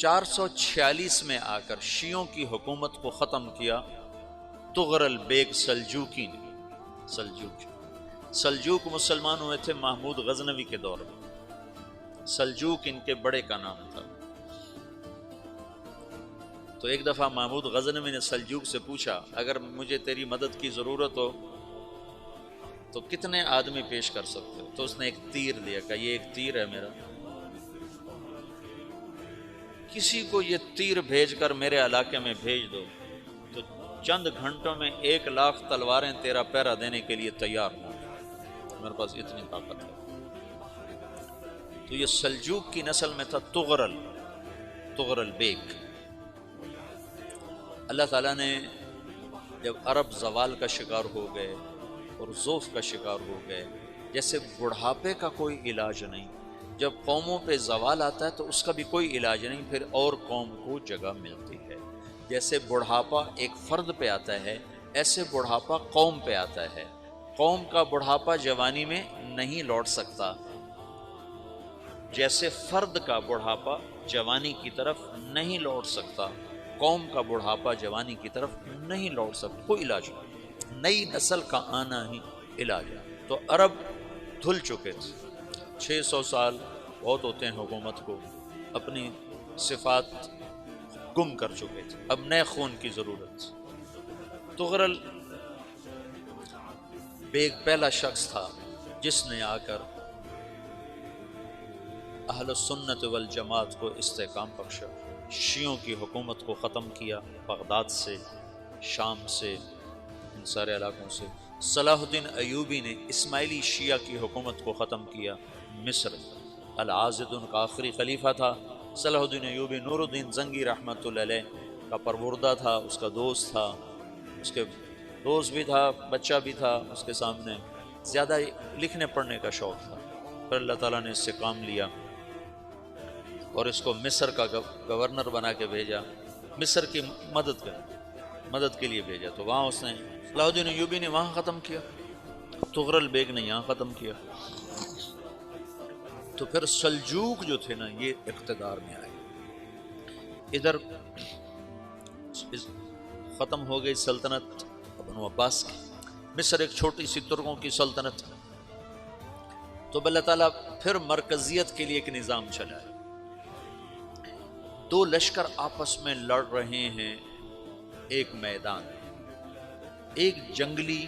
446 میں آ کر شیعوں کی حکومت کو ختم کیا تغرل بیگ سلجوکی نے۔ سلجوک مسلمان ہوئے تھے محمود غزنوی کے دور میں، سلجوک ان کے بڑے کا نام تھا۔ تو ایک دفعہ محمود غزنوی نے سلجوک سے پوچھا اگر مجھے تیری مدد کی ضرورت ہو تو کتنے آدمی پیش کر سکتے ہو؟ تو اس نے ایک تیر دیا، کہا یہ ایک تیر ہے میرا، کسی کو یہ تیر بھیج کر میرے علاقے میں بھیج دو تو چند گھنٹوں میں 1,00,000 تلواریں تیرا پیرا دینے کے لیے تیار ہوں، میرے پاس اتنی طاقت ہے۔ تو یہ سلجوک کی نسل میں تھا تغرل بیگ۔ اللہ تعالیٰ نے جب عرب زوال کا شکار ہو گئے اور ضعف کا شکار ہو گئے، جیسے بڑھاپے کا کوئی علاج نہیں، جب قوموں پہ زوال آتا ہے تو اس کا بھی کوئی علاج نہیں، پھر اور قوم کو جگہ ملتی ہے۔ جیسے بڑھاپا ایک فرد پہ آتا ہے، ایسے بڑھاپا قوم پہ آتا ہے۔ قوم کا بڑھاپا جوانی میں نہیں لوٹ سکتا، جیسے فرد کا بڑھاپا جوانی کی طرف نہیں لوٹ سکتا، قوم کا بڑھاپا جوانی کی طرف نہیں لوٹ سکتا، کوئی علاج نہیں، نئی نسل کا آنا ہی علاج ہے۔ تو عرب دھل چکے تھے، 600 سال بہت ہوتے ہیں حکومت کو، اپنی صفات گم کر چکے تھے، اب نئے خون کی ضرورت تھی۔ تغرل بیگ پہلا شخص تھا جس نے آ کر اہل سنت والجماعت کو استحکام بخشا، شیعوں کی حکومت کو ختم کیا، بغداد سے، شام سے، ان سارے علاقوں سے۔ صلاح الدین ایوبی نے اسماعیلی شیعہ کی حکومت کو ختم کیا، مصر۔ العاضد ان کا آخری خلیفہ تھا صلاح الدین ایوبی، نور الدین زنگی رحمۃ اللہ علیہ کا پروردہ تھا، اس کا دوست تھا، اس کے دوست بھی تھا، بچہ بھی تھا اس کے سامنے، زیادہ لکھنے پڑھنے کا شوق تھا۔ پھر اللہ تعالیٰ نے اس سے کام لیا اور اس کو مصر کا گورنر بنا کے بھیجا، مصر کی مدد کے لیے بھیجا، تو وہاں اس نے صلاح الدین ایوبی نے وہاں ختم کیا، تغرل بیگ نے یہاں ختم کیا۔ تو پھر سلجوک جو تھے نا یہ اقتدار میں آئے، ادھر ختم ہو گئی سلطنت بنو عباس کی، مصر ایک چھوٹی سی ترکوں کی سلطنت، تو اللہ تعالیٰ پھر مرکزیت کے لیے ایک نظام چلائے۔ دو لشکر آپس میں لڑ رہے ہیں ایک میدان، ایک جنگلی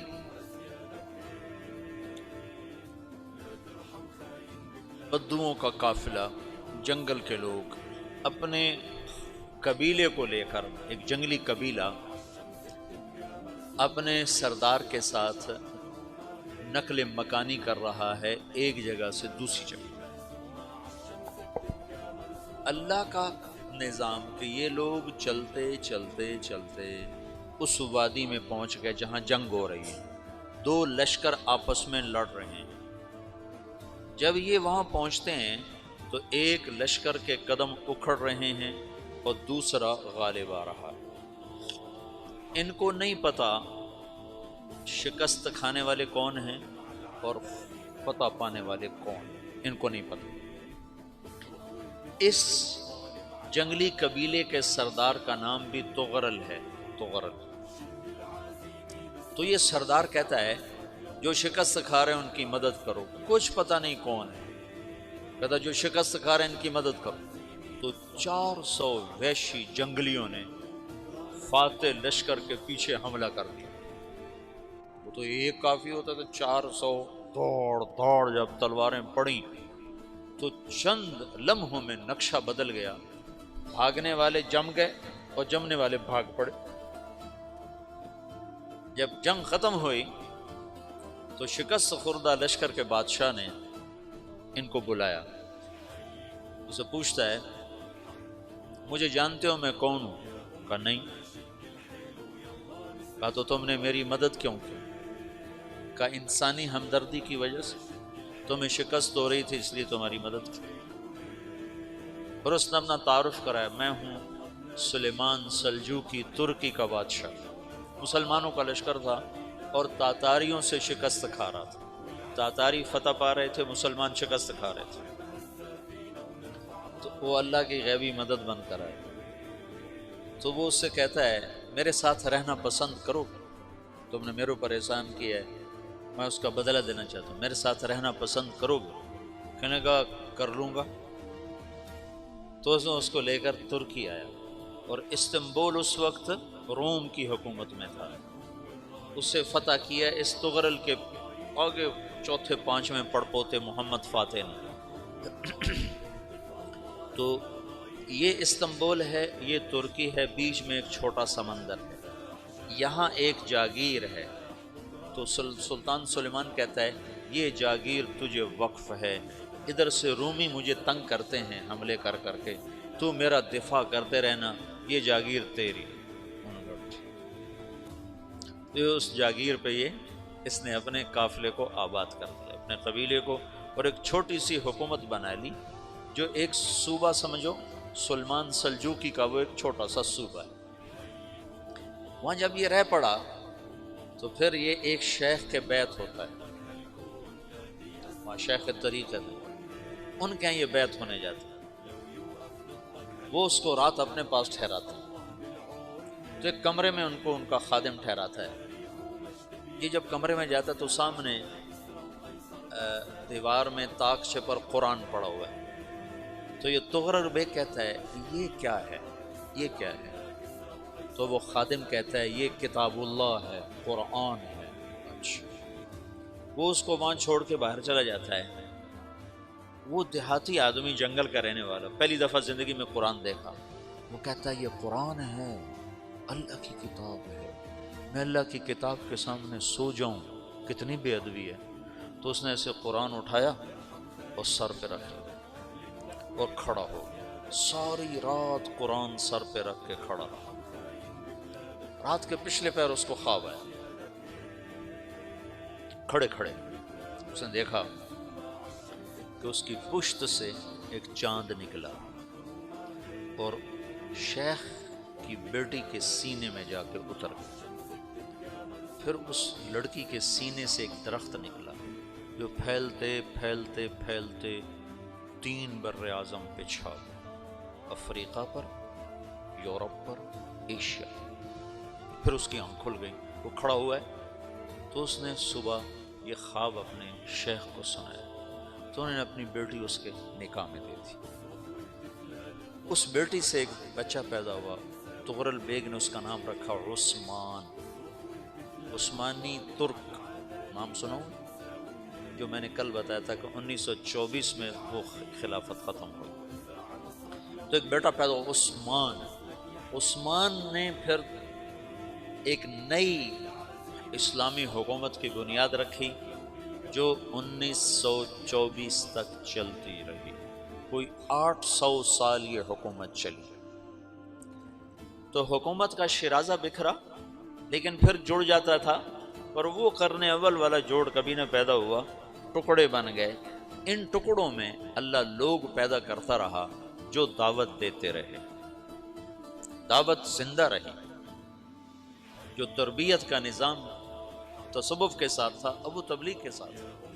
بدوؤں کا قافلہ، جنگل کے لوگ اپنے قبیلے کو لے کر، ایک جنگلی قبیلہ اپنے سردار کے ساتھ نقل مکانی کر رہا ہے ایک جگہ سے دوسری جگہ۔ اللہ کا نظام کہ یہ لوگ چلتے چلتے چلتے اس وادی میں پہنچ گئے جہاں جنگ ہو رہی ہے، دو لشکر آپس میں لڑ رہے ہیں۔ جب یہ وہاں پہنچتے ہیں تو ایک لشکر کے قدم اکھڑ رہے ہیں اور دوسرا غالب آ رہا ہے۔ ان کو نہیں پتا شکست کھانے والے کون ہیں اور فتح پانے والے کون ہیں، ان کو نہیں پتا۔ اس جنگلی قبیلے کے سردار کا نام بھی تغرل ہے، تغرل۔ تو یہ سردار کہتا ہے جو شکست کھا رہے ہیں ان کی مدد کرو، کچھ پتہ نہیں کون ہے، کہتا جو شکست کھا رہے ہیں ان کی مدد کرو۔ تو 400 وحشی جنگلیوں نے فاتح لشکر کے پیچھے حملہ کر دیا۔ وہ تو ایک کافی ہوتا تھا، 400 دوڑ جب تلواریں پڑیں تو چند لمحوں میں نقشہ بدل گیا، بھاگنے والے جم گئے اور جمنے والے بھاگ پڑے۔ جب جنگ ختم ہوئی تو شکست خوردہ لشکر کے بادشاہ نے ان کو بلایا، اسے پوچھتا ہے مجھے جانتے ہو میں کون ہوں؟ کہا نہیں۔ کہا تو تم نے میری مدد کیوں کی؟ کہا انسانی ہمدردی کی وجہ سے، تمہیں شکست ہو رہی تھی اس لیے تمہاری مدد کی۔ اور اس نے اپنا تعارف کرایا، میں ہوں سلیمان سلجوکی، ترکی کا بادشاہ۔ مسلمانوں کا لشکر تھا اور تاتاریوں سے شکست کھا رہا تھا، تاتاری فتح پا رہے تھے، مسلمان شکست کھا رہے تھے۔ تو وہ اللہ کی غیبی مدد بن کر آئے، تو وہ اس سے کہتا ہے میرے ساتھ رہنا پسند کرو، تم نے میرے اوپر احسان کیا ہے، میں اس کا بدلہ دینا چاہتا ہوں، میرے ساتھ رہنا پسند کرو گے؟ کہنے کا کر لوں گا۔ تو اس کو لے کر ترکی آیا، اور استنبول اس وقت روم کی حکومت میں تھا، اسے فتح کیا اس تغرل کے آگے چوتھے پانچویں پڑپوتے محمد فاتح نے۔ تو یہ استنبول ہے، یہ ترکی ہے، بیچ میں ایک چھوٹا سمندر ہے، یہاں ایک جاگیر ہے۔ تو سلطان سلیمان کہتا ہے یہ جاگیر تجھے وقف ہے، ادھر سے رومی مجھے تنگ کرتے ہیں حملے کر کر کے، تو میرا دفاع کرتے رہنا، یہ جاگیر تیری۔ تو اس جاگیر پہ اس نے اپنے قافلے کو آباد کر دیا، اپنے قبیلے کو، اور ایک چھوٹی سی حکومت بنا لی، جو ایک صوبہ سمجھو سلمان سلجوقی کا، وہ ایک چھوٹا سا صوبہ ہے۔ وہاں جب یہ رہ پڑا تو پھر یہ ایک شیخ کے بیعت ہوتا ہے، وہاں شیخ طریقت ہے، ان کے یہ بیعت ہونے جاتا ہے، وہ اس کو رات اپنے پاس ٹھہراتا ہے، تو ایک کمرے میں ان کا خادم ٹھہراتا ہے۔ یہ جب کمرے میں جاتا ہے تو سامنے دیوار میں طاقچے پر قرآن پڑا ہوا ہے، تو یہ تغرل بیگ کہتا ہے یہ کیا ہے، یہ کیا ہے؟ تو وہ خادم کہتا ہے یہ کتاب اللہ ہے، قرآن ہے۔ اچھا، وہ اس کو وہاں چھوڑ کے باہر چلا جاتا ہے۔ وہ دیہاتی آدمی، جنگل کا رہنے والا، پہلی دفعہ زندگی میں قرآن دیکھا، وہ کہتا ہے یہ قرآن ہے، اللہ کی کتاب ہے، میں اللہ کی کتاب کے سامنے سو جاؤں، کتنی بے ادبی ہے۔ تو اس نے ایسے قرآن اٹھایا اور سر پہ رکھا اور کھڑا ہو گیا، ساری رات قرآن سر پہ رکھ کے کھڑا رہا۔ رات کے پچھلے پہر اس کو خواب آیا، کھڑے کھڑے اس نے دیکھا کہ اس کی پشت سے ایک چاند نکلا اور شیخ کی بیٹی کے سینے میں جا کے اتر گیا۔ پھر اس لڑکی کے سینے سے ایک درخت نکلا جو پھیلتے پھیلتے پھیلتے 3 بر اعظم پہ چھا گیا، افریقہ پر، یورپ پر، ایشیا۔ پھر اس کی آنکھ کھل گئی، وہ کھڑا ہوا ہے، تو اس نے صبح یہ خواب اپنے شیخ کو سنایا، تو انہوں نے اپنی بیٹی اس کے نکاح میں دے دی۔ اس بیٹی سے ایک بچہ پیدا ہوا، تغرل بیگ نے اس کا نام رکھا عثمان، عثمانی ترک نام سنو، جو میں نے کل بتایا تھا کہ 1924 میں وہ خلافت ختم ہوئی۔ تو ایک بیٹا پیدا ہوا عثمان۔ عثمان نے پھر ایک نئی اسلامی حکومت کی بنیاد رکھی جو 1924 تک چلتی رہی، کوئی 800 سال یہ حکومت چلی۔ تو حکومت کا شیرازہ بکھرا، لیکن پھر جڑ جاتا تھا، پر وہ قرن اول والا جوڑ کبھی نہ پیدا ہوا، ٹکڑے بن گئے۔ ان ٹکڑوں میں اللہ لوگ پیدا کرتا رہا جو دعوت دیتے رہے، دعوت زندہ رہی۔ جو تربیت کا نظام تصوف کے ساتھ تھا اب وہ تبلیغ کے ساتھ تھا۔